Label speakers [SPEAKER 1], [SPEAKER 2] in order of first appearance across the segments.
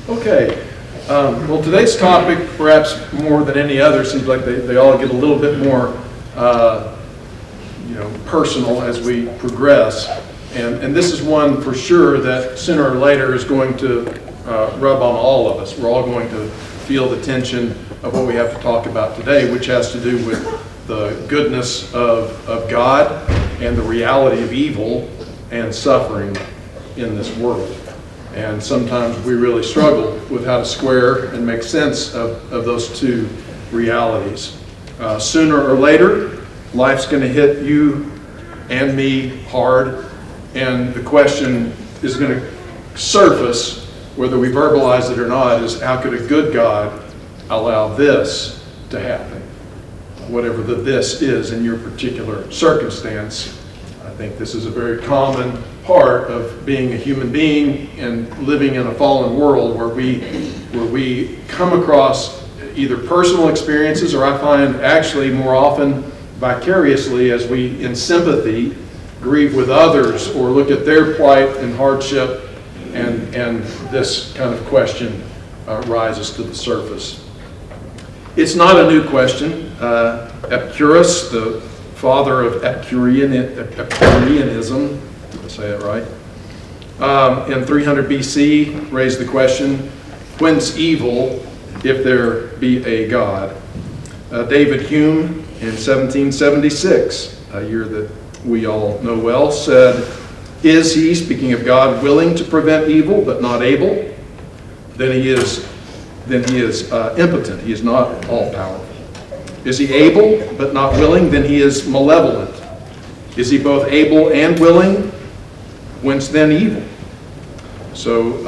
[SPEAKER 1] Okay. Well, today's topic, perhaps more than any other, seems like they all get a little bit more, personal as we progress. And this is one for sure that sooner or later is going to rub on all of us. We're all going to feel the tension of what we have to talk about today, which has to do with the goodness of God and the reality of evil and suffering in this world. And sometimes we really struggle with how to square and make sense of those two realities. Sooner or later, life's going to hit you and me hard, and the question is going to surface, whether we verbalize it or not, is how could a good God allow this to happen? Whatever the this is in your particular circumstance. I think this is a very common part of being a human being and living in a fallen world where we come across either personal experiences, or I find actually more often vicariously, as we in sympathy grieve with others or look at their plight and hardship, and this kind of question rises to the surface. It's not a new question. Epicurus, the father of Epicureanism, did I say that right? In 300 BC, raised the question, whence evil if there be a God? David Hume in 1776, a year that we all know well, said, is he, speaking of God, willing to prevent evil but not able? Then he is impotent. He is not all-powerful. Is he able but not willing? Then he is malevolent. Is he both able and willing? Whence then evil? So,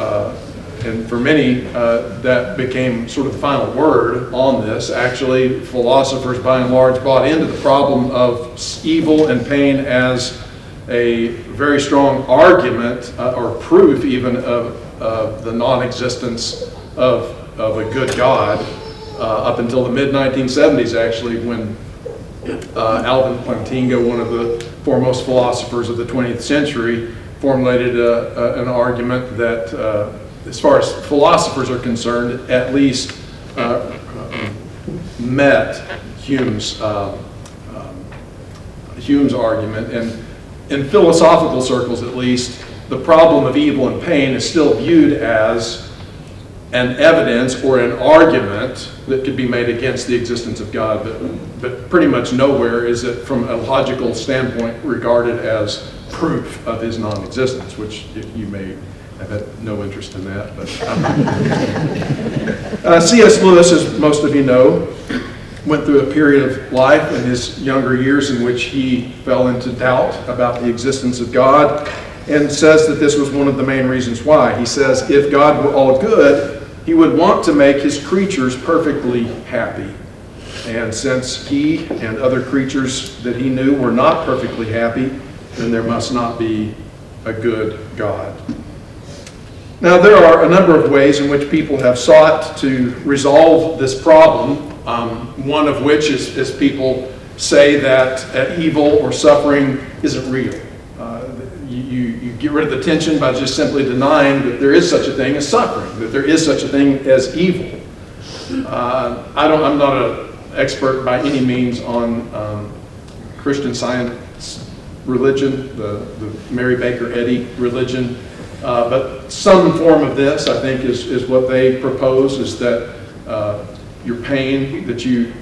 [SPEAKER 1] and for many, that became sort of the final word on this. Actually, philosophers by and large bought into the problem of evil and pain as a very strong argument or proof even of the non-existence of a good God up until the mid-1970s, actually, when Alvin Plantinga, one of the foremost philosophers of the 20th century, formulated an argument that, as far as philosophers are concerned, at least met Hume's argument. And in philosophical circles, at least, the problem of evil and pain is still viewed as an evidence or an argument that could be made against the existence of God, but pretty much nowhere is it, from a logical standpoint, regarded as proof of his non-existence, which you may have had no interest in that. But C.S. Lewis, as most of you know, went through a period of life in his younger years in which he fell into doubt about the existence of God, and says that this was one of the main reasons why. He says, if God were all good, he would want to make his creatures perfectly happy. And since he and other creatures that he knew were not perfectly happy, then there must not be a good God. Now, there are a number of ways in which people have sought to resolve this problem, one of which is people say that evil or suffering isn't real. You get rid of the tension by just simply denying that there is such a thing as suffering, that there is such a thing as evil. I'm not an expert by any means on Christian Science religion, the Mary Baker Eddy religion, but some form of this, I think, is what they propose, is that your pain that you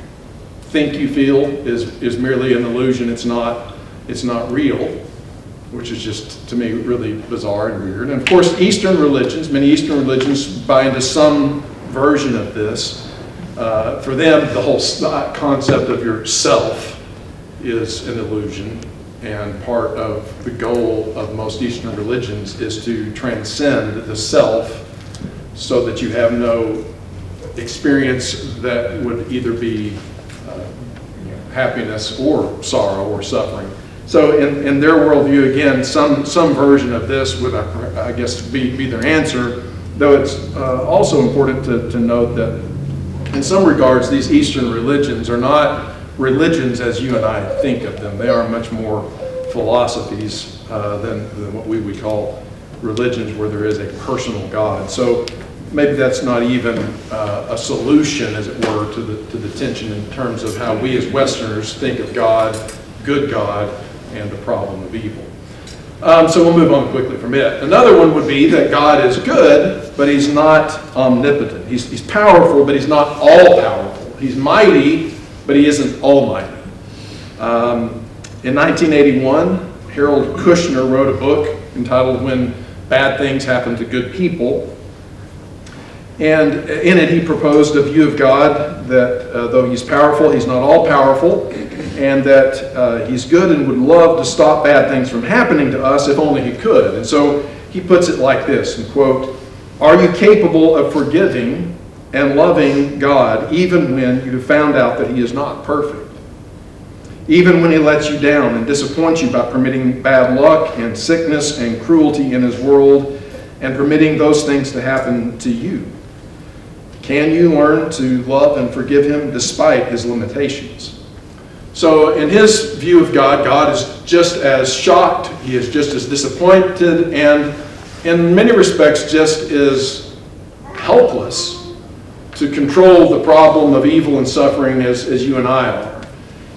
[SPEAKER 1] think you feel is merely an illusion. It's not real, which is just, to me, really bizarre and weird. And of course, many Eastern religions buy into some version of this. For them, the whole concept of yourself is an illusion, and part of the goal of most Eastern religions is to transcend the self so that you have no experience that would either be happiness or sorrow or suffering. So in their worldview, again, some version of this would, I guess, be their answer, though it's also important to note that in some regards, these Eastern religions are not religions as you and I think of them. They are much more philosophies than what we would call religions where there is a personal God. So maybe that's not even a solution, as it were, to the tension in terms of how we as Westerners think of God, good God, and the problem of evil. So we'll move on quickly from it. Another one would be that God is good, but he's not omnipotent. He's powerful, but he's not all-powerful. He's mighty, but he isn't almighty. In 1981, Harold Kushner wrote a book entitled When Bad Things Happen to Good People. And in it, he proposed a view of God that though he's powerful, he's not all-powerful, and that he's good and would love to stop bad things from happening to us if only he could. And so he puts it like this, and quote, "Are you capable of forgiving and loving God even when you have found out that he is not perfect? Even when he lets you down and disappoints you by permitting bad luck and sickness and cruelty in his world and permitting those things to happen to you? Can you learn to love and forgive him despite his limitations?" So in his view of God, God is just as shocked, he is just as disappointed, and in many respects just as helpless to control the problem of evil and suffering as you and I are.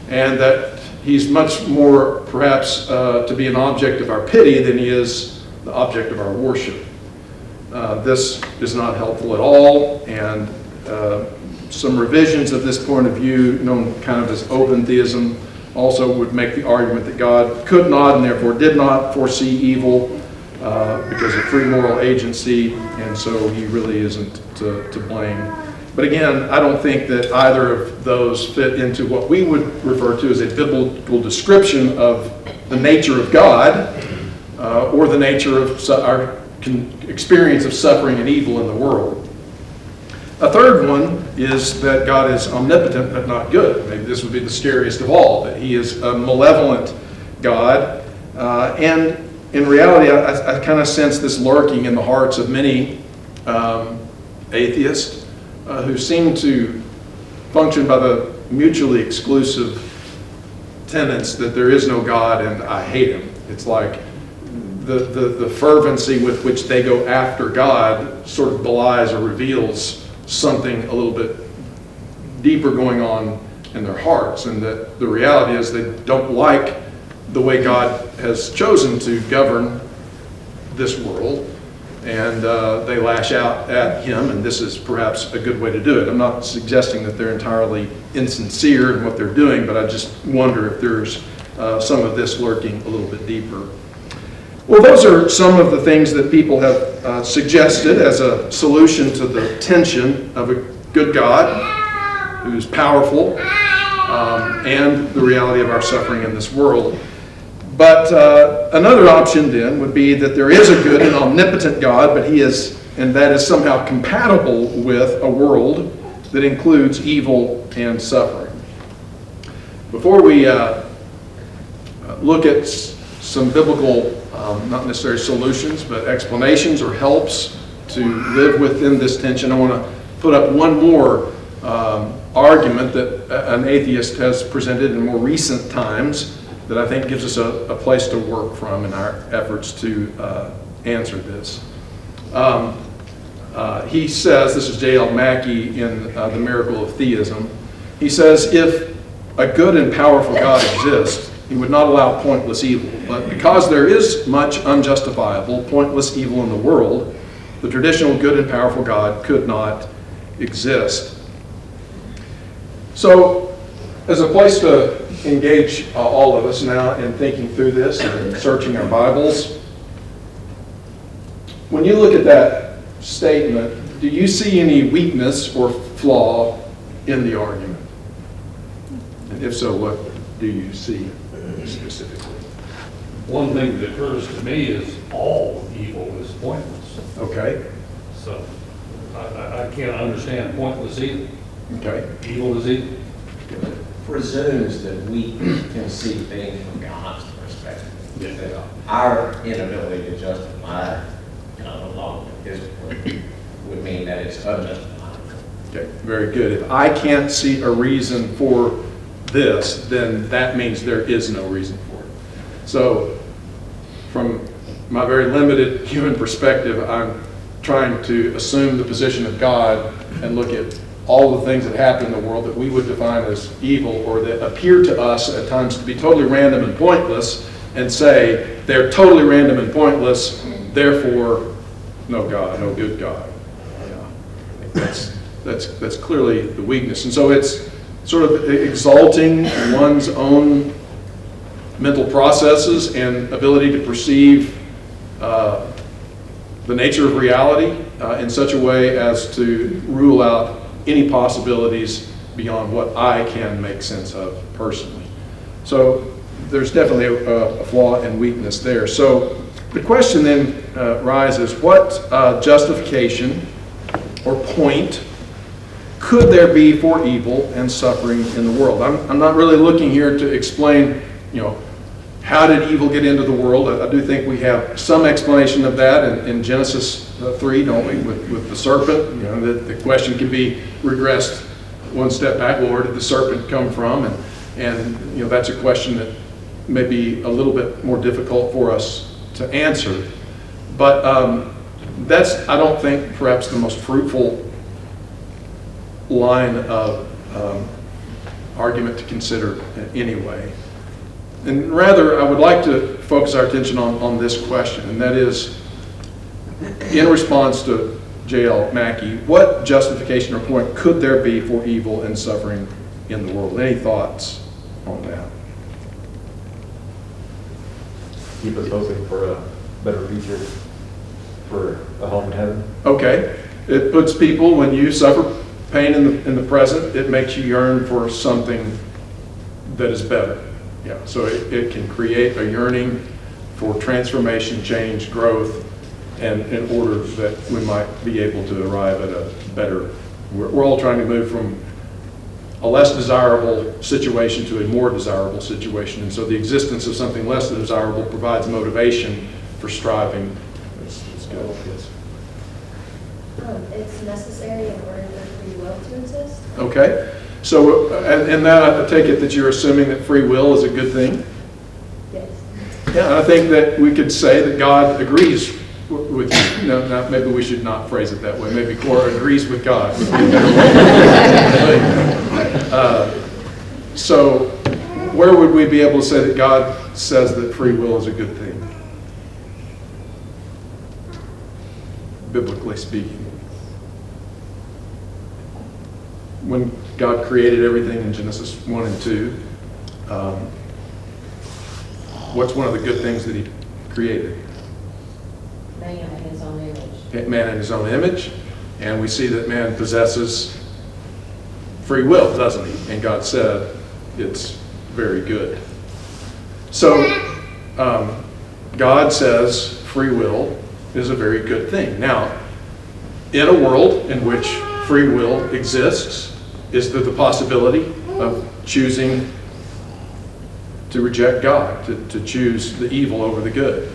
[SPEAKER 1] And that he's much more perhaps to be an object of our pity than he is the object of our worship. This is not helpful at all, and some revisions of this point of view, known kind of as open theism, also would make the argument that God could not and therefore did not foresee evil because of free moral agency, and so he really isn't to blame. But again, I don't think that either of those fit into what we would refer to as a biblical description of the nature of God or the nature of our experience of suffering and evil in the world. A third one is that God is omnipotent but not good. Maybe this would be the scariest of all, that he is a malevolent God. And in reality, I kind of sense this lurking in the hearts of many atheists who seem to function by the mutually exclusive tenets that there is no God and I hate him. It's like the fervency with which they go after God sort of belies or reveals something a little bit deeper going on in their hearts, and that the reality is they don't like the way God has chosen to govern this world, and they lash out at him, and this is perhaps a good way to do it. I'm not suggesting that they're entirely insincere in what they're doing, but I just wonder if there's some of this lurking a little bit deeper. Well, those are some of the things that people have suggested as a solution to the tension of a good God who's powerful and the reality of our suffering in this world. But another option then would be that there is a good and omnipotent God, but and that is somehow compatible with a world that includes evil and suffering. Before we look at some biblical, not necessarily solutions, but explanations or helps to live within this tension, I want to put up one more argument that an atheist has presented in more recent times that I think gives us a place to work from in our efforts to answer this. He says, this is J.L. Mackie in The Miracle of Theism, he says, if a good and powerful God exists, he would not allow pointless evil. But because there is much unjustifiable, pointless evil in the world, the traditional good and powerful God could not exist. So, as a place to engage all of us now in thinking through this and searching our Bibles, when you look at that statement, do you see any weakness or flaw in the argument? And if so, what do you see specifically?
[SPEAKER 2] One thing that occurs to me is all evil is pointless.
[SPEAKER 1] Okay.
[SPEAKER 2] So I can't understand pointless evil.
[SPEAKER 1] Okay.
[SPEAKER 2] Evil is evil.
[SPEAKER 3] Presumes that we can see things from God's perspective.
[SPEAKER 2] Yeah.
[SPEAKER 3] That our inability to justify along his point would mean that it's unjustifiable.
[SPEAKER 1] Okay, very good. If I can't see a reason for this, then that means there is no reason for it. So, from my very limited human perspective, I'm trying to assume the position of God and look at all the things that happen in the world that we would define as evil or that appear to us at times to be totally random and pointless and say they're totally random and pointless, therefore no God, no good God. That's clearly the weakness. And so it's sort of exalting one's own mental processes and ability to perceive the nature of reality in such a way as to rule out any possibilities beyond what I can make sense of personally. So there's definitely a flaw and weakness there. So the question then rises, what justification or point could there be for evil and suffering in the world? I'm not really looking here to explain, how did evil get into the world? I do think we have some explanation of that in Genesis 3, don't we, with the serpent. The question can be regressed one step back. Well, where did the serpent come from? And that's a question that may be a little bit more difficult for us to answer. But that's, I don't think, perhaps the most fruitful line of argument to consider anyway. And rather, I would like to focus our attention on this question, and that is, in response to J.L. Mackey, what justification or point could there be for evil and suffering in the world? Any thoughts on that?
[SPEAKER 4] Keep us hoping for a better future, for a home in heaven.
[SPEAKER 1] Okay. It puts people, when you suffer pain in the present, it makes you yearn for something that is better. Yeah, so it can create a yearning for transformation, change, growth, and in order that we might be able to arrive at a better, we're all trying to move from a less desirable situation to a more desirable situation. And so the existence of something less desirable provides motivation for striving. It's good. Yes.
[SPEAKER 5] It's necessary in order for free will to exist.
[SPEAKER 1] Okay. So, and that I take it that you're assuming that free will is a good thing?
[SPEAKER 5] Yes.
[SPEAKER 1] Yeah, and I think that we could say that God agrees with you. No, maybe we should not phrase it that way. Maybe Cora agrees with God. Would be a better way. So, where would we be able to say that God says that free will is a good thing? Biblically speaking. When God created everything in Genesis 1 and 2, what's one of the good things that he created?
[SPEAKER 5] Man in his own image.
[SPEAKER 1] Man in his own image. And we see that man possesses free will, doesn't he? And God said it's very good. So God says free will is a very good thing. Now, in a world in which free will exists, is there the possibility of choosing to reject God, to choose the evil over the good?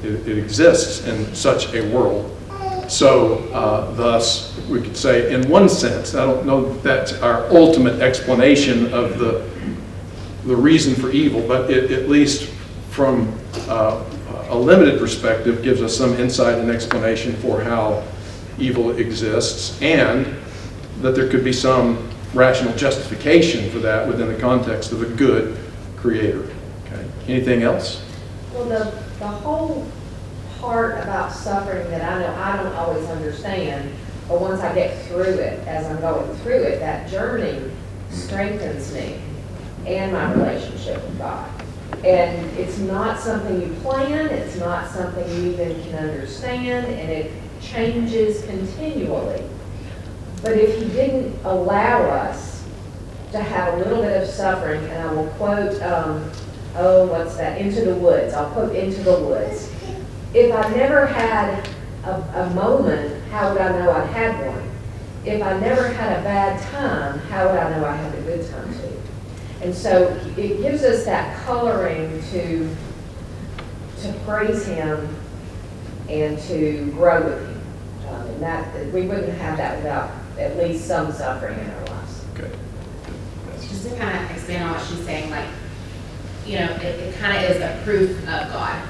[SPEAKER 1] It exists in such a world. So thus, we could say, in one sense, I don't know that that's our ultimate explanation of the reason for evil, but it, at least from a limited perspective, gives us some insight and explanation for how evil exists, and that there could be some rational justification for that within the context of a good creator. Okay. Anything else?
[SPEAKER 6] Well, the whole part about suffering that I know I don't always understand, but once I get through it, as I'm going through it, that journey strengthens me and my relationship with God. And it's not something you plan, it's not something you even can understand, and it changes continually. But if he didn't allow us to have a little bit of suffering, and I will quote, what's that, Into the Woods, I'll quote Into the Woods. If I never had a moment, how would I know I'd had one? If I never had a bad time, how would I know I had a good time too? And so it gives us that coloring to praise him and to grow with him. And that we wouldn't have that without at least some suffering in our lives.
[SPEAKER 1] Okay.
[SPEAKER 7] Just to kind of expand on what she's saying, like, it kind of is a proof of God.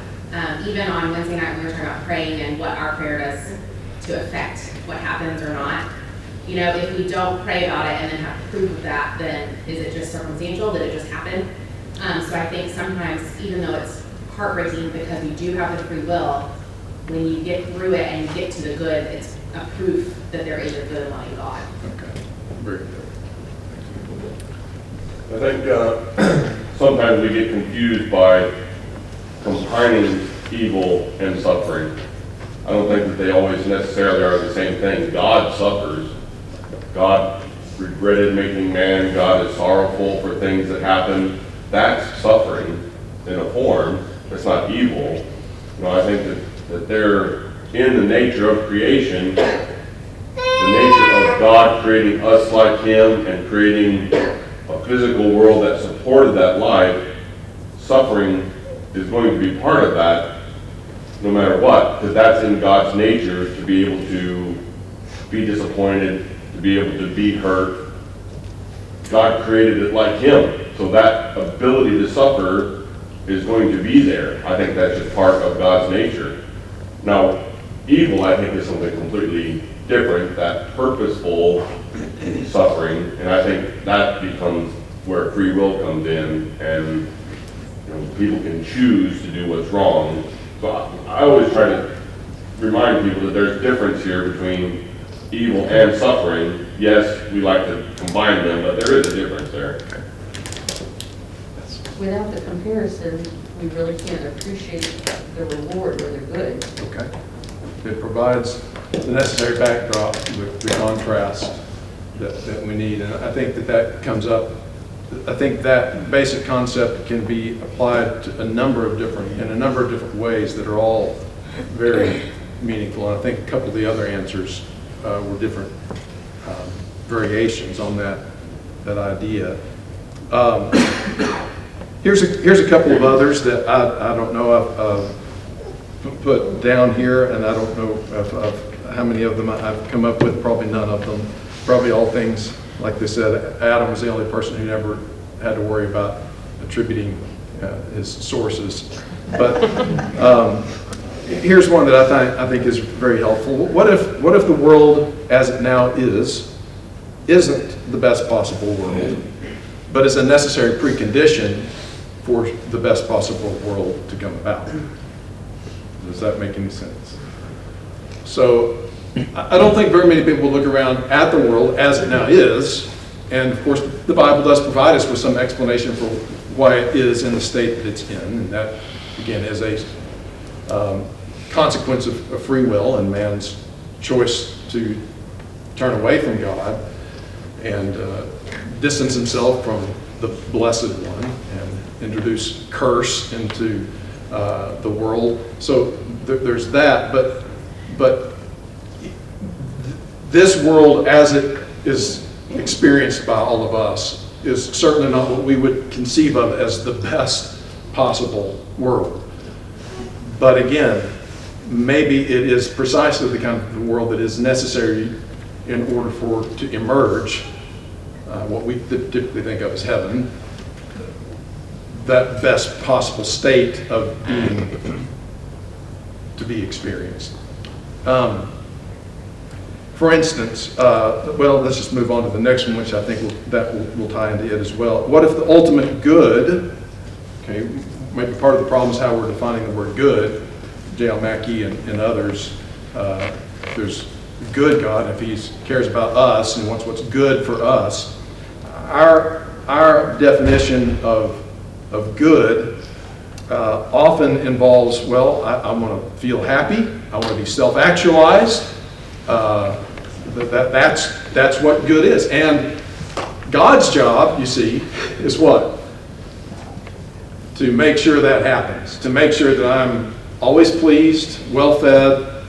[SPEAKER 7] even on Wednesday night, we were talking about praying and what our prayer does to affect what happens or not. You know, if we don't pray about it and then have proof of that, then is it just circumstantial? Did it just happen? So I think sometimes, even though it's heartbreaking because we do have the free will, when you get through it and you get to the good, it's a proof that there is a good and loving God.
[SPEAKER 1] Okay, very good.
[SPEAKER 8] I think sometimes we get confused by combining evil and suffering. I don't think that they always necessarily are the same thing. God suffers. God regretted making man. God is sorrowful for things that happen. That's suffering in a form. It's not evil. You know, I think that they're in the nature of creation, the nature of God creating us like Him and creating a physical world that supported that life. Suffering is going to be part of that no matter what, because that's in God's nature, to be able to be disappointed, to be able to be hurt. God created it like Him, so that ability to suffer is going to be there. I think that's just part of God's nature. Now, evil, I think, is something completely different, that purposeful suffering, and I think that becomes where free will comes in, and people can choose to do what's wrong. So I always try to remind people that there's a difference here between evil and suffering. Yes, we like to combine them, but there is a difference there.
[SPEAKER 9] Without the comparison, we really can't appreciate the reward or the good.
[SPEAKER 1] Okay. It provides the necessary backdrop, the contrast that we need. And I think that comes up. I think that basic concept can be applied to in a number of different ways that are all very meaningful. And I think a couple of the other answers were different variations on that idea. Here's a couple of others that I don't know I've put down here, and I don't know of how many of them I've come up with. Probably none of them. Probably all things, like they said, Adam was the only person who never had to worry about attributing his sources. But here's one that I think is very helpful. What if the world as it now isn't the best possible world, but is a necessary precondition for the best possible world to come about? Does that make any sense? So I don't think very many people look around at the world as it now is, and of course the Bible does provide us with some explanation for why it is in the state that it's in, and that again is a consequence of free will and man's choice to turn away from God and distance himself from the Blessed One and introduce curse into the world. So there's that, but this world as it is experienced by all of us is certainly not what we would conceive of as the best possible world. But again, maybe it is precisely the kind of world that is necessary in order for to emerge what we typically think of as heaven, that best possible state of being to be experienced. For instance, well, let's just move on to the next one, which I think will tie into it as well. What if the ultimate good, okay, maybe part of the problem is how we're defining the word good. J.L. Mackie and others, there's good God, if He cares about us and wants what's good for us. Our definition of good often involves, well, I want to feel happy, I want to be self-actualized. That's what good is. And God's job, you see, is what? To make sure that happens, to make sure that I'm always pleased, well-fed,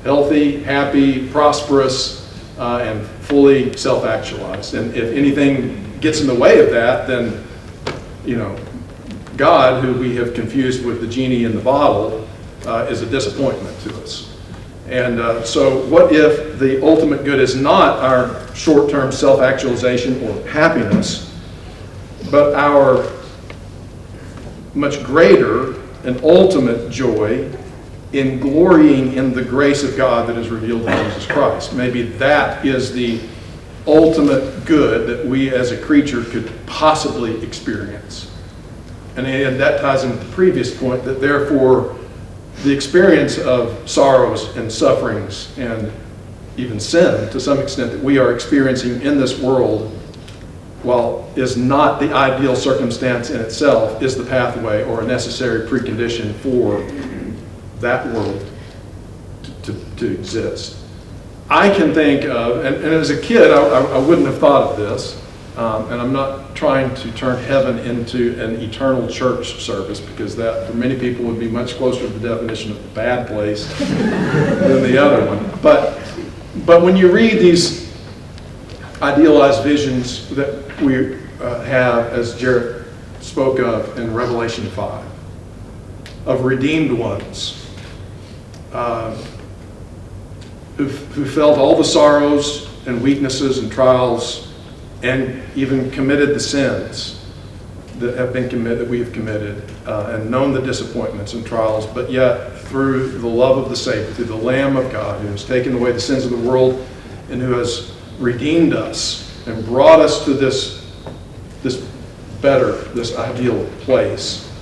[SPEAKER 1] healthy, happy, prosperous, and fully self-actualized. And if anything gets in the way of that, then, God, who we have confused with the genie in the bottle, is a disappointment to us. And so what if the ultimate good is not our short-term self-actualization or happiness, but our much greater and ultimate joy in glorying in the grace of God that is revealed in Jesus Christ. Maybe that is the ultimate good that we as a creature could possibly experience. And that ties into the previous point, that therefore the experience of sorrows and sufferings and even sin to some extent that we are experiencing in this world, while is not the ideal circumstance in itself, is the pathway or a necessary precondition for that world to exist. I can think of, and as a kid, I wouldn't have thought of this, and I'm not trying to turn heaven into an eternal church service, because that, for many people, would be much closer to the definition of a bad place than the other one. But when you read these idealized visions that we have, as Jared spoke of in Revelation 5, of redeemed ones, who felt all the sorrows and weaknesses and trials, and even committed the sins that have been committed, that we have committed, and known the disappointments and trials, but yet through the love of the Savior, through the Lamb of God, who has taken away the sins of the world and who has redeemed us and brought us to this better, this ideal place,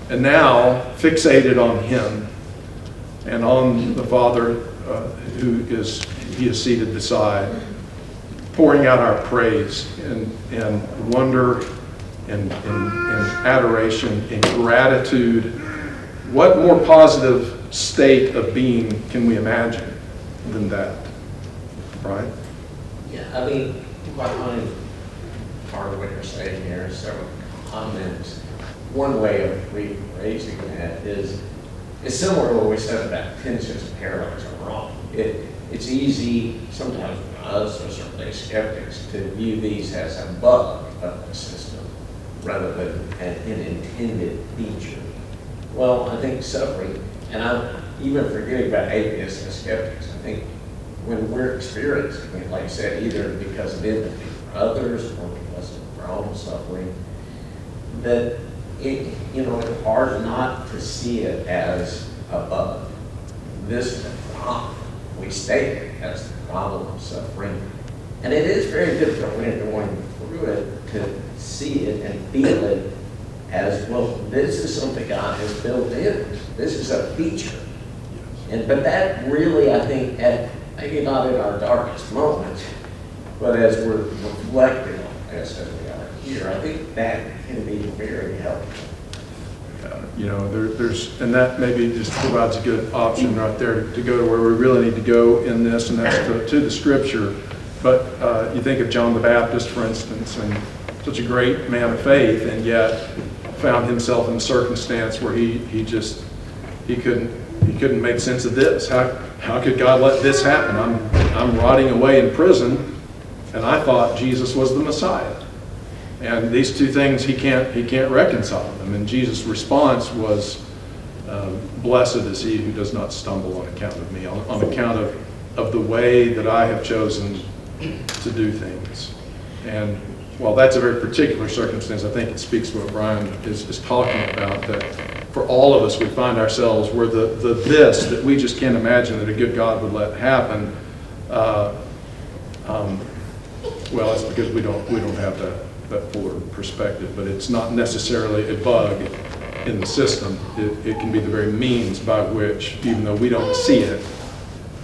[SPEAKER 1] and now fixated on Him and on the Father He is seated beside, pouring out our praise and wonder and adoration and gratitude. What more positive state of being can we imagine than that? Right?
[SPEAKER 3] Yeah, I mean, behind part of what you're saying here is several comments. One way of rephrasing that is similar to what we said about tensions, parallels, are wrong. It's easy sometimes for us, or certainly skeptics, to view these as a bug of the system rather than an intended feature. Well, I think suffering, and I'm even forgetting about atheists and skeptics, I think when we're experiencing it, like I said, either because of empathy for others or because of our own suffering, that it's hard not to see it as a bug. This is a problem. We state it as the problem of suffering. And it is very difficult when you're going through it to see it and feel it as, well, this is something God has built in. This is a feature. But that really, I think, maybe not in our darkest moments, but as we're reflecting on this as we are here, I think that can be very helpful. And that maybe just provides a good option right there to go to where we really need to go in this, and that's to the Scripture. But you think of John the Baptist, for instance, and such a great man of faith, and yet found himself in a circumstance where he couldn't make sense of this. How could God let this happen? I'm rotting away in prison, and I thought Jesus was the Messiah. And these two things, he can't reconcile them. And Jesus' response was, blessed is he who does not stumble on account of me, on account of the way that I have chosen to do things. And while that's a very particular circumstance, I think it speaks to what Brian is talking about, that for all of us, we find ourselves where the this that we just can't imagine that a good God would let happen, well, it's because we don't have that fuller perspective, but it's not necessarily a bug in the system. It can be the very means by which, even though we don't see it,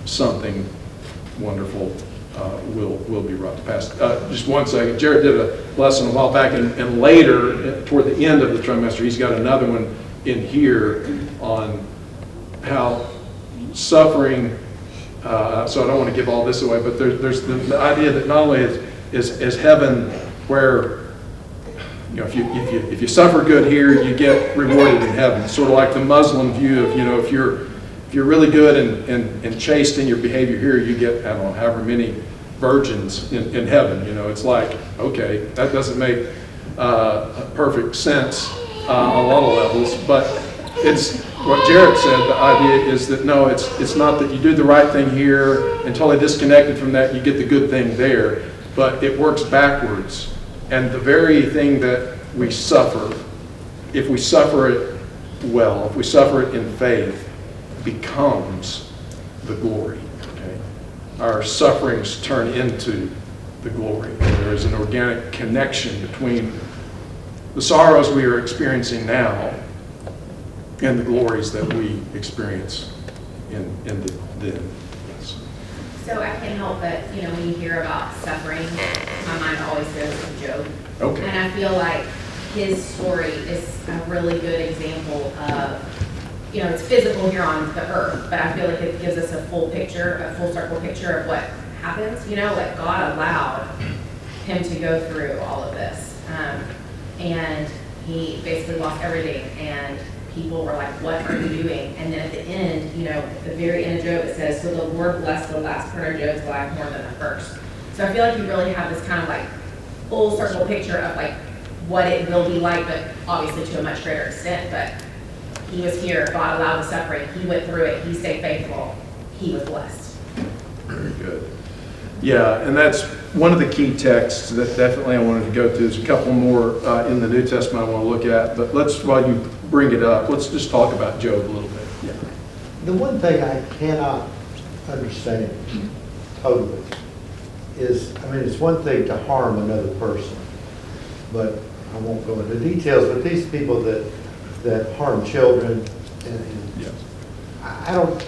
[SPEAKER 3] something wonderful will be brought to pass. Just one second. Jared did a lesson a while back, and later, toward the end of the trimester, he's got another one in here on how suffering, so I don't want to give all this away, but there's the idea that not only is heaven where, if you suffer good here, you get rewarded in heaven. It's sort of like the Muslim view of, if you're really good and chaste in your behavior here, you get, I don't know, however many virgins in heaven. It's like, okay, that doesn't make perfect sense on a lot of levels, but it's what Jared said. The idea is that no, it's not that you do the right thing here and totally disconnected from that, you get the good thing there, but it works backwards. And the very thing that we suffer, if we suffer it well, if we suffer it in faith,
[SPEAKER 1] becomes the glory. Okay? Our sufferings turn into the glory. There is an organic connection between the sorrows we are experiencing now and the glories that we experience in the then. Yes.
[SPEAKER 7] So I can't help but, when you hear about suffering, my mind always goes to Job.
[SPEAKER 1] Okay.
[SPEAKER 7] And I feel like his story is a really good example of, it's physical here on the earth, but I feel like it gives us a full circle picture of what happens, what God allowed him to go through all of this. And he basically lost everything, and people were like, what are you doing? And then at the end, at the very end of Job, it says, so the Lord blessed the last part of Job's life more than the first. So I feel like you really have this kind of like full circle picture of like what it will be like, but obviously to a much greater extent. But he was here, God allowed the suffering, he went through it, he stayed faithful, he was blessed.
[SPEAKER 1] Very good. Yeah, and that's one of the key texts that definitely I wanted to go to. There's a couple more in the New Testament I want to look at, but while you bring it up, let's just talk about Job a little bit. Yeah.
[SPEAKER 10] The one thing I cannot understand totally is, it's one thing to harm another person, but I won't go into details, but these people that harm children, and
[SPEAKER 1] Yes.
[SPEAKER 10] I don't,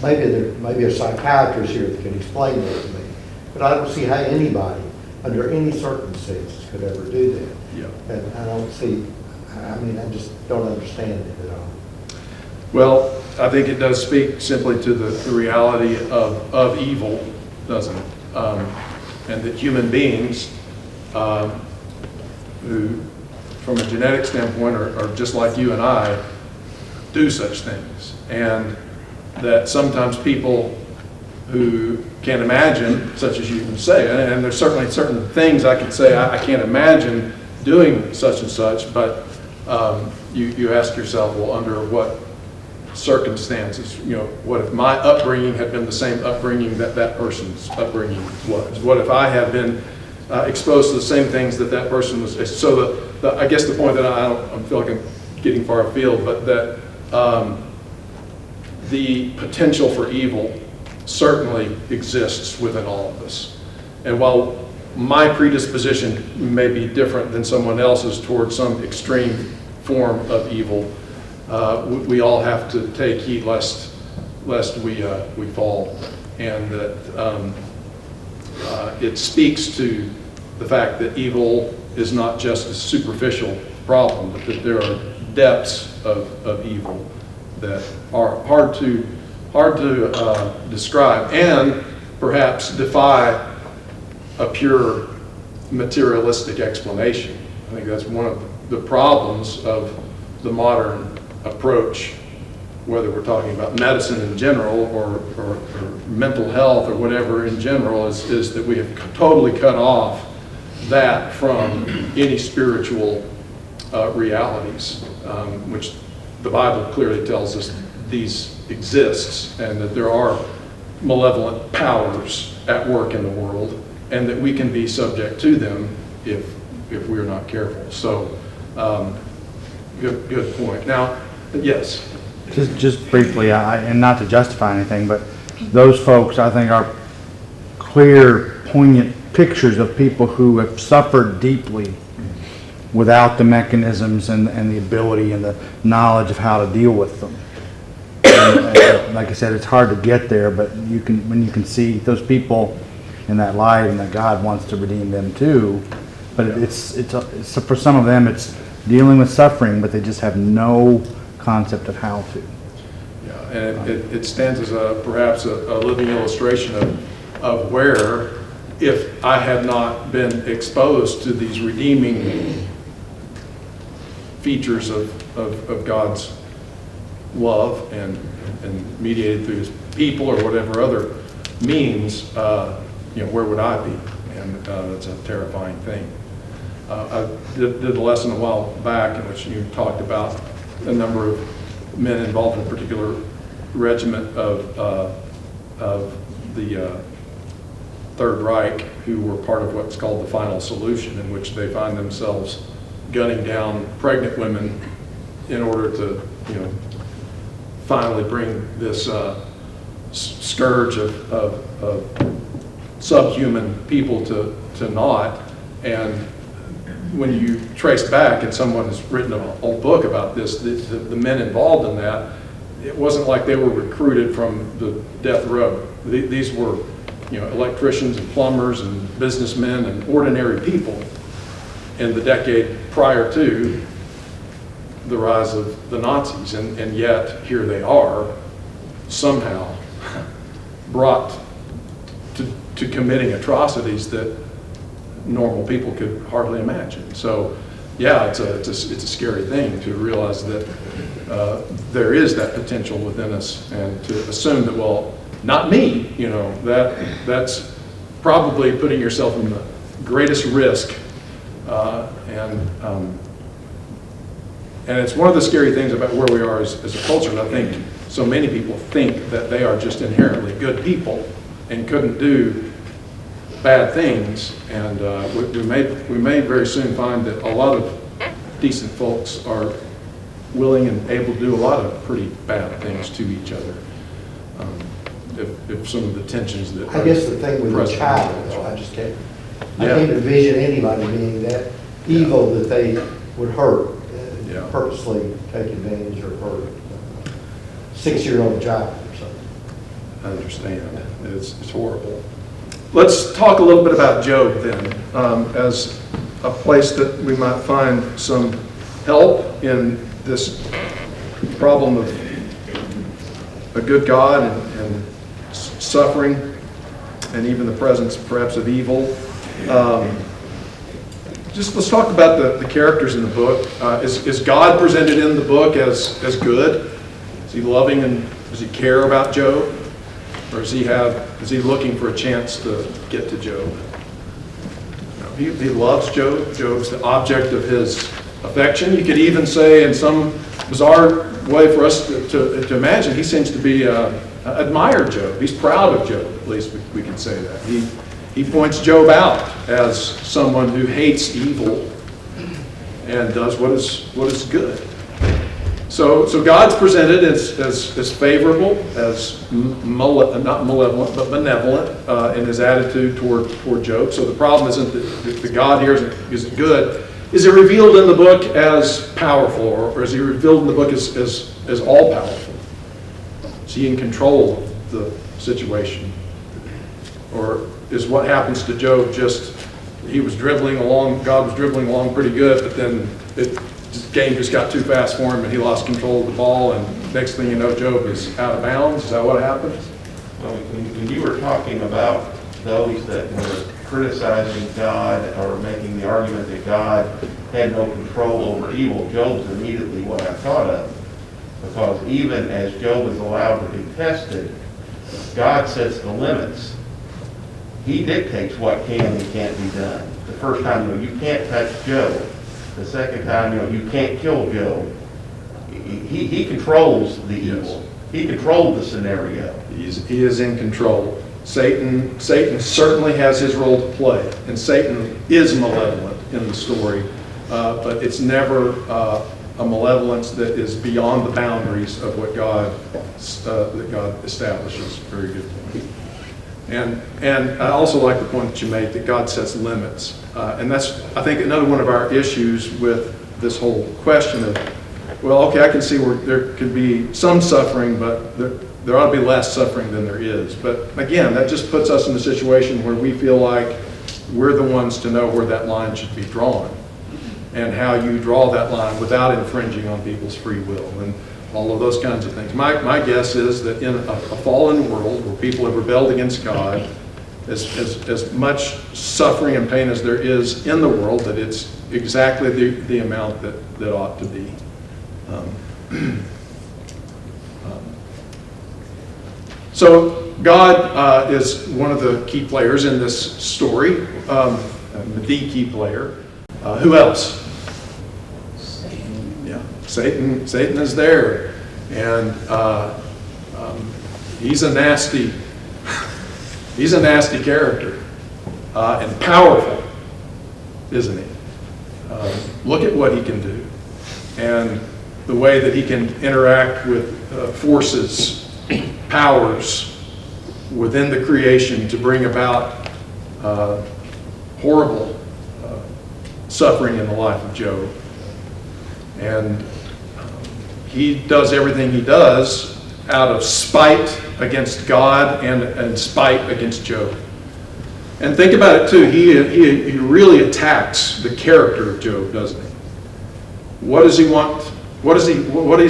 [SPEAKER 10] maybe a psychiatrist here that can explain that to me, but I don't see how anybody, under any circumstances, could ever do that.
[SPEAKER 1] Yeah.
[SPEAKER 10] And I don't see, I just don't understand it at all.
[SPEAKER 1] Well, I think it does speak simply to the reality of evil, doesn't it? And that human beings who, from a genetic standpoint, are just like you and I, do such things. And that sometimes people who can't imagine, such as you can say, and there's certainly certain things I can say, I can't imagine doing such and such, but you ask yourself, well, under what circumstances, what if my upbringing had been the same upbringing that person's upbringing was? What if I had been exposed to the same things that person was? So I guess the point that I feel like I'm getting far afield, but that the potential for evil certainly exists within all of us. And while my predisposition may be different than someone else's towards some extreme form of evil, we all have to take heed lest we fall. And that it speaks to the fact that evil is not just a superficial problem, but that there are depths of evil that are hard to describe and perhaps defy a pure materialistic explanation. I think that's one of the problems of the modern approach, whether we're talking about medicine in general or mental health or whatever in general, is that we have totally cut off that from any spiritual realities, which the Bible clearly tells us these exists, and that there are malevolent powers at work in the world, and that we can be subject to them if we're not careful. So, good point. Now, yes.
[SPEAKER 11] Just briefly, and not to justify anything, but those folks, I think, are clear, poignant pictures of people who have suffered deeply without the mechanisms and the ability and the knowledge of how to deal with them. And like I said, it's hard to get there, but when you can see those people in that light, and that God wants to redeem them too. But it's for some of them, it's dealing with suffering, but they just have no concept of how to.
[SPEAKER 1] Yeah, and it stands as perhaps a living illustration of where, if I had not been exposed to these redeeming features of God's love and mediated through his people or whatever other means, where would I be? And that's a terrifying thing. I did a lesson a while back in which you talked about a number of men involved in a particular regiment of the Third Reich who were part of what's called the Final Solution, in which they find themselves gunning down pregnant women in order to, finally bring this scourge of subhuman people to naught. And when you trace back, and someone has written a whole book about this, the men involved in that, it wasn't like they were recruited from the death row. These were, electricians and plumbers and businessmen and ordinary people in the decade prior to the rise of the Nazis. And yet, here they are, somehow brought to committing atrocities that normal people could hardly imagine. So, yeah, it's a scary thing to realize that there is that potential within us, and to assume that, well, not me, that's probably putting yourself in the greatest risk. And it's one of the scary things about where we are as a culture, and I think so many people think that they are just inherently good people and couldn't do bad things, and we may very soon find that a lot of decent folks are willing and able to do a lot of pretty bad things to each other. If some of the tensions that
[SPEAKER 10] I guess the thing with a
[SPEAKER 1] present-
[SPEAKER 10] child, though, I
[SPEAKER 1] Yeah.
[SPEAKER 10] can't envision anybody being that evil that they would hurt,
[SPEAKER 1] Yeah.
[SPEAKER 10] purposely take advantage or hurt a 6-year-old child or something.
[SPEAKER 1] I understand. It's horrible. Let's talk a little bit about Job then, as a place that we might find some help in this problem of a good God and suffering, and even the presence perhaps of evil. Just let's talk about the characters in the book. Is God presented in the book as good? Is he loving, and does he care about Job? Or is he looking for a chance to get to Job? No, he loves Job. Job's the object of his affection. You could even say, in some bizarre way for us to imagine, he seems to be admire Job. He's proud of Job, at least we can say that. He points Job out as someone who hates evil and does what is good. So God's presented as favorable, as not malevolent, but benevolent in his attitude toward Job. So the problem isn't that the God here isn't good. Is he revealed in the book as powerful, or is he revealed in the book as all-powerful? Is he in control of the situation? Or is what happens to Job just, he was dribbling along, God was dribbling along pretty good, but then the game just got too fast for him and he lost control of the ball, and next thing you know, Job is out of bounds? Is that what happens?
[SPEAKER 12] Well, when you were talking about those that were criticizing God or making the argument that God had no control over evil, Job's immediately what I thought of. Because even as Job is allowed to be tested, God sets the limits. He dictates what can and can't be done. The first time, you can't touch Job. The second time, you can't kill Job. He controls the evil. He controlled the scenario.
[SPEAKER 1] He is in control. Satan certainly has his role to play, and Satan is malevolent in the story, but it's never a malevolence that is beyond the boundaries of what God establishes. Very good point. And I also like the point that you made, that God sets limits, and that's, I think, another one of our issues with this whole question of, well, okay, I can see where there could be some suffering, but there ought to be less suffering than there is. But again, that just puts us in a situation where we feel like we're the ones to know where that line should be drawn, and how you draw that line without infringing on people's free will, and all of those kinds of things. My guess is that in a fallen world where people have rebelled against God, as much suffering and pain as there is in the world, that it's exactly the amount that ought to be. So God is one of the key players in this story, the key player. Who else? Yeah, Satan is there, and he's a nasty character, and powerful, isn't he? Look at what he can do, and the way that he can interact with forces, powers within the creation to bring about horrible suffering in the life of Job. And he does everything he does out of spite against God and spite against Job. And think about it too, he really attacks the character of Job, doesn't he? What does he want? What does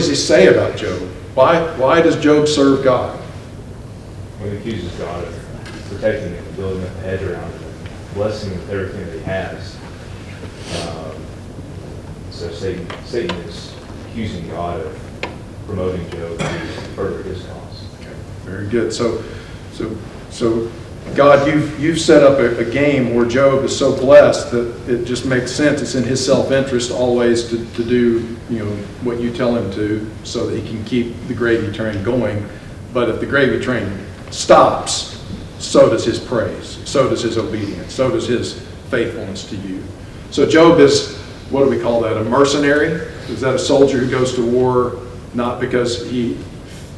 [SPEAKER 1] he say about Job? Why does Job serve God?
[SPEAKER 4] When he accuses God of protecting him, building up a hedge around him, blessing him with everything that he has. So Satan is accusing God of promoting Job to further his cause.
[SPEAKER 1] Okay, very good. So God, you've set up a game where Job is so blessed that it just makes sense. It's in his self-interest always to do what you tell him to, so that he can keep the gravy train going. But if the gravy train stops, so does his praise, so does his obedience, so does his faithfulness to you. So Job is, what do we call that, a mercenary? Is that a soldier who goes to war not because he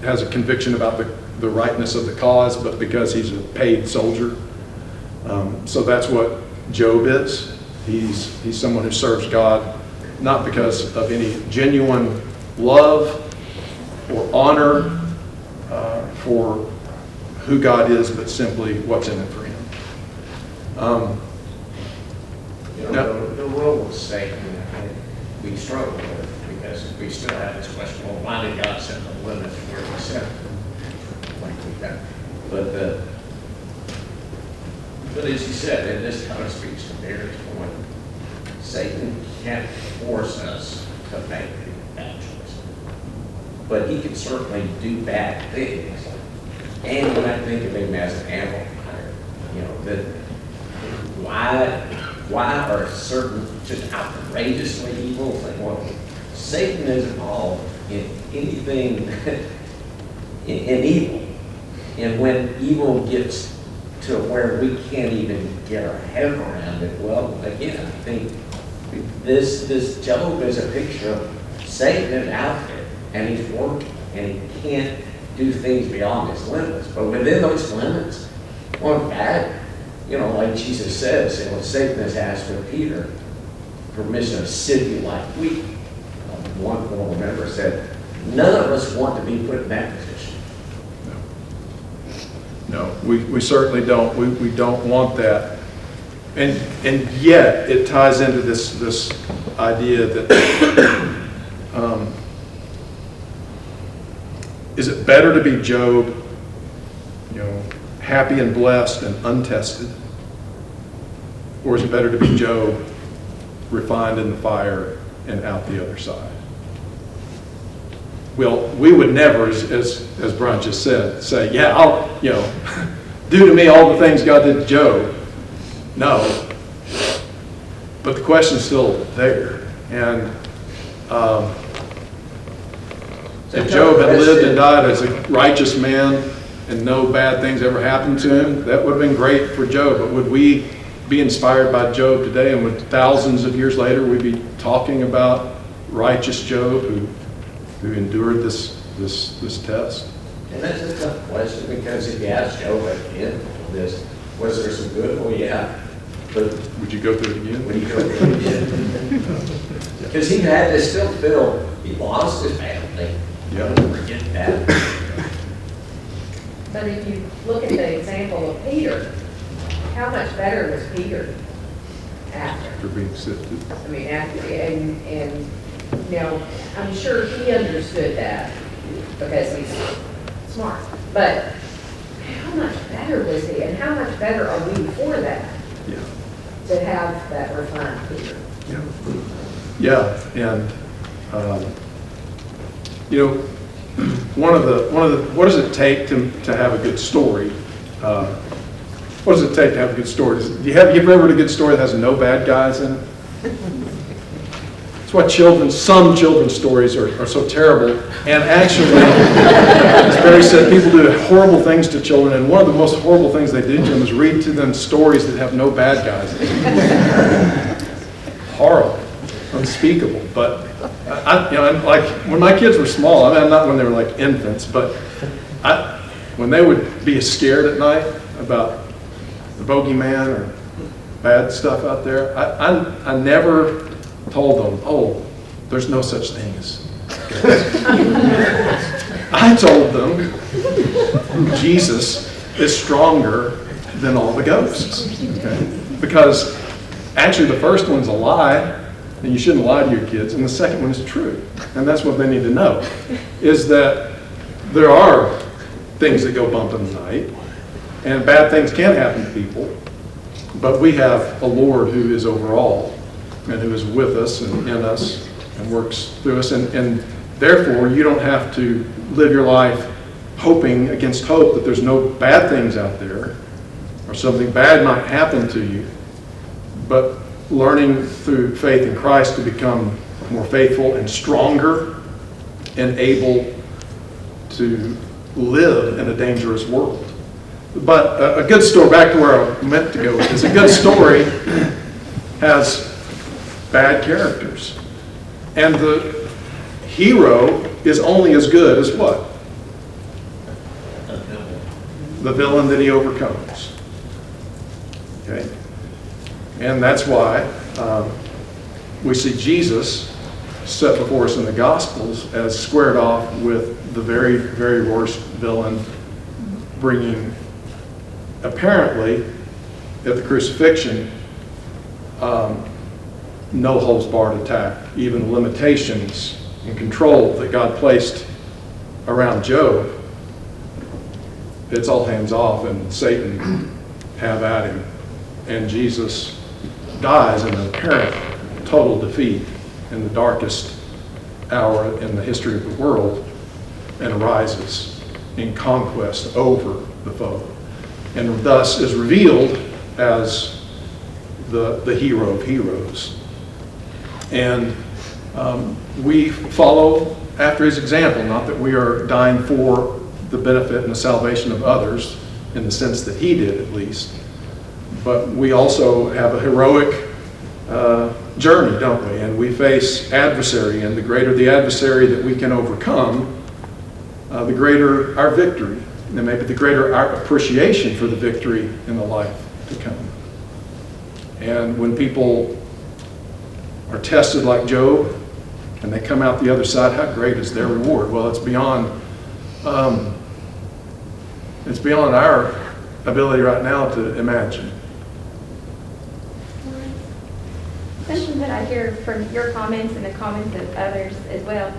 [SPEAKER 1] has a conviction about the rightness of the cause, but because he's a paid soldier? So that's what Job is. He's someone who serves God not because of any genuine love or honor for who God is, but simply what's in it for him.
[SPEAKER 3] The role of Satan, we struggle with, because we still have this question, well, why did God set the limit where he set it? But as you said, and this kind of speaks to Mary's point, Satan can't force us to make bad choices. But he can certainly do bad things. And when I think of him as an amplifier, that why are certain just outrageously evil things? Well, Satan is involved in anything in evil. And when evil gets to where we can't even get our head around it, well, again, I think this Job is a picture of Satan out there, and he's working, and he can't do things beyond his limits. But within those limits, well, in fact, like Jesus says, Satan has asked with Peter permission to sift you like wheat. One former member said, none of us want to be put in that position.
[SPEAKER 1] No, we certainly don't. We don't want that. And yet it ties into this idea that is it better to be Job, happy and blessed and untested, or is it better to be Job, refined in the fire and out the other side? Well, we would never, as Brian just said, say, yeah, I'll, do to me all the things God did to Job. No. But the question's still there. And if Job had lived and died as a righteous man and no bad things ever happened to him, that would have been great for Job. But would we be inspired by Job today, and would thousands of years later we be talking about righteous Job who endured this test?
[SPEAKER 3] And that's a tough question, because if you ask Job at the end of this, was there some good? Well, yeah. But
[SPEAKER 1] would you go through it again?
[SPEAKER 3] Would you go through it again? Because he had to still feel he lost his family.
[SPEAKER 1] Yeah.
[SPEAKER 3] Don't forget that.
[SPEAKER 6] But if you look at the example of Peter, how much better was Peter after?
[SPEAKER 1] For being sifted.
[SPEAKER 6] I mean, after, and I'm sure he understood that because he's smart. But how much better was he, and how much better are we for that?
[SPEAKER 1] Yeah.
[SPEAKER 6] To have that refined Peter.
[SPEAKER 1] Yeah, and what does it take to have a good story? What does it take to have a good story? You ever heard a good story that has no bad guys in it? That's why some children's stories are so terrible. And actually, as Barry said, people do horrible things to children, and one of the most horrible things they do to them is read to them stories that have no bad guys in them. Horrible, unspeakable. But And like when my kids were small, I mean, not when they were like infants, but when they would be scared at night about the bogeyman or bad stuff out there, I never told them, oh, there's no such thing as ghosts. I told them Jesus is stronger than all the ghosts. Okay? Because actually the first one's a lie, and you shouldn't lie to your kids, and the second one is true. And that's what they need to know, is that there are things that go bump in the night, and bad things can happen to people, but we have a Lord who is over all, and who is with us and in us, and works through us, and therefore you don't have to live your life hoping against hope that there's no bad things out there, or something bad might happen to you, but learning through faith in Christ to become more faithful and stronger and able to live in a dangerous world. But a good story, back to where I meant to go with this, a good story has bad characters. And the hero is only as good as what? The villain that he overcomes. Okay? And that's why we see Jesus set before us in the Gospels as squared off with the very, very worst villain, bringing apparently at the crucifixion no holds barred attack, even limitations and control that God placed around Job. It's all hands off and Satan have at him, and Jesus dies in apparent total defeat in the darkest hour in the history of the world, and arises in conquest over the foe, and thus is revealed as the hero of heroes. And we follow after his example, not that we are dying for the benefit and the salvation of others in the sense that he did at least, but we also have a heroic journey, don't we? And we face adversary, and the greater the adversary that we can overcome, the greater our victory, and maybe the greater our appreciation for the victory in the life to come. And when people are tested like Job, and they come out the other side, how great is their reward? Well, it's beyond our ability right now to imagine.
[SPEAKER 5] Something that I hear from your comments and the comments of others as well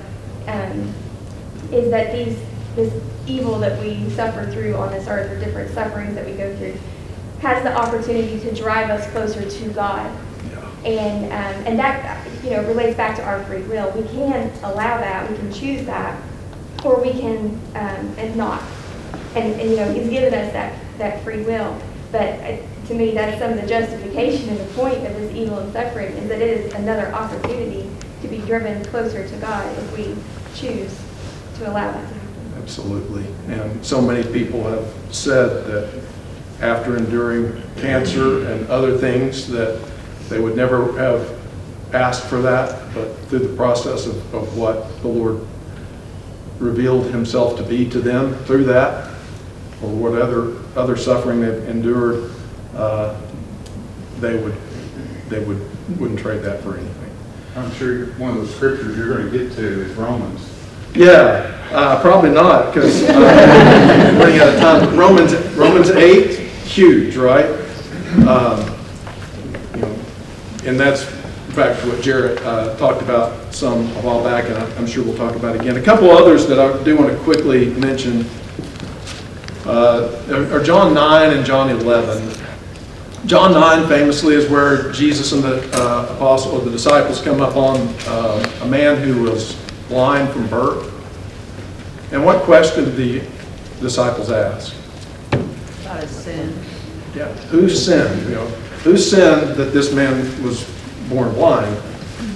[SPEAKER 5] is that this evil that we suffer through on this earth, or different sufferings that we go through, has the opportunity to drive us closer to God. Yeah. And that relates back to our free will. We can allow that, we can choose that, or we can and not. And He's given us that free will. But to me, that's some of the justification and the point of this evil and suffering, is that it is another opportunity to be driven closer to God if we choose to allow that to happen.
[SPEAKER 1] Absolutely. And so many people have said that after enduring cancer and other things, that they would never have asked for that, but through the process of what the Lord revealed himself to be to them through that, or what other suffering they've endured, they wouldn't trade that for anything.
[SPEAKER 13] I'm sure one of the scriptures you're going to get to is Romans.
[SPEAKER 1] Yeah, probably not, because running out of time. Romans 8, huge, right? And that's back to what Jarrett talked about some a while back, and I'm sure we'll talk about again. A couple others that I do want to quickly mention are John 9 and John 11. John 9 famously is where Jesus and the the disciples come up on a man who was blind from birth. And what question did the disciples ask?
[SPEAKER 9] About his sin.
[SPEAKER 1] Yeah, who sinned? Who sinned that this man was born blind?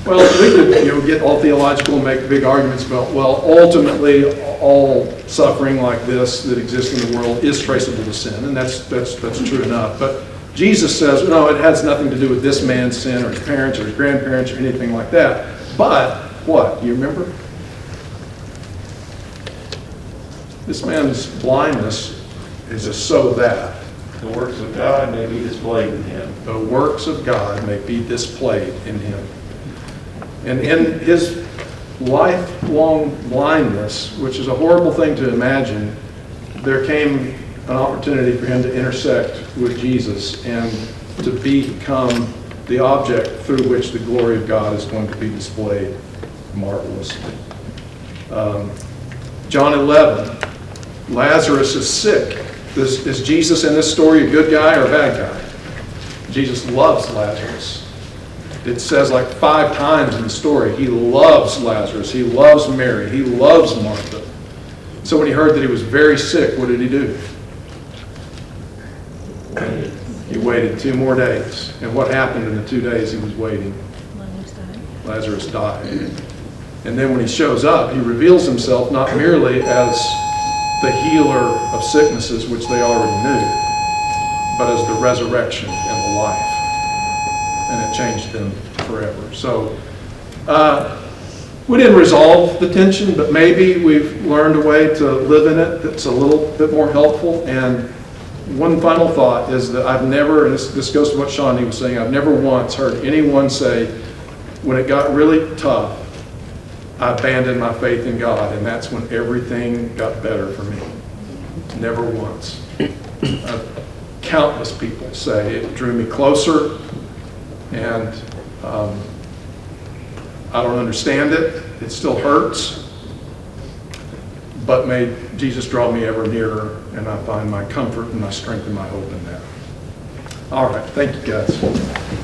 [SPEAKER 1] Well, we could get all theological and make big arguments about, well, ultimately all suffering like this that exists in the world is traceable to sin, and that's true enough. But Jesus says, no, it has nothing to do with this man's sin or his parents or his grandparents or anything like that. But what? You remember? This man's blindness is just so that
[SPEAKER 12] The works of God may be displayed in him.
[SPEAKER 1] the works of God may be displayed in him. And in his lifelong blindness, which is a horrible thing to imagine, there came an opportunity for him to intersect with Jesus and to become the object through which the glory of God is going to be displayed marvelously. John 11, Lazarus is sick. Is Jesus in this story a good guy or a bad guy? Jesus loves Lazarus. It says like 5 times in the story, he loves Lazarus, he loves Mary, he loves Martha. So when he heard that he was very sick, what did he do? He waited 2 more days. And what happened in the 2 days he was waiting? Lazarus died. And then when he shows up, he reveals himself not merely as the healer of sicknesses, which they already knew, but as the resurrection and the life. And it changed them forever. So we didn't resolve the tension, but maybe we've learned a way to live in it that's a little bit more helpful. And one final thought is that I've never, and this goes to what Shawnee was saying, I've never once heard anyone say, when it got really tough, I abandoned my faith in God, and that's when everything got better for me. Never once. Countless people say it drew me closer, and I don't understand it. It still hurts, but may Jesus draw me ever nearer, and I find my comfort and my strength and my hope in that. All right, thank you guys.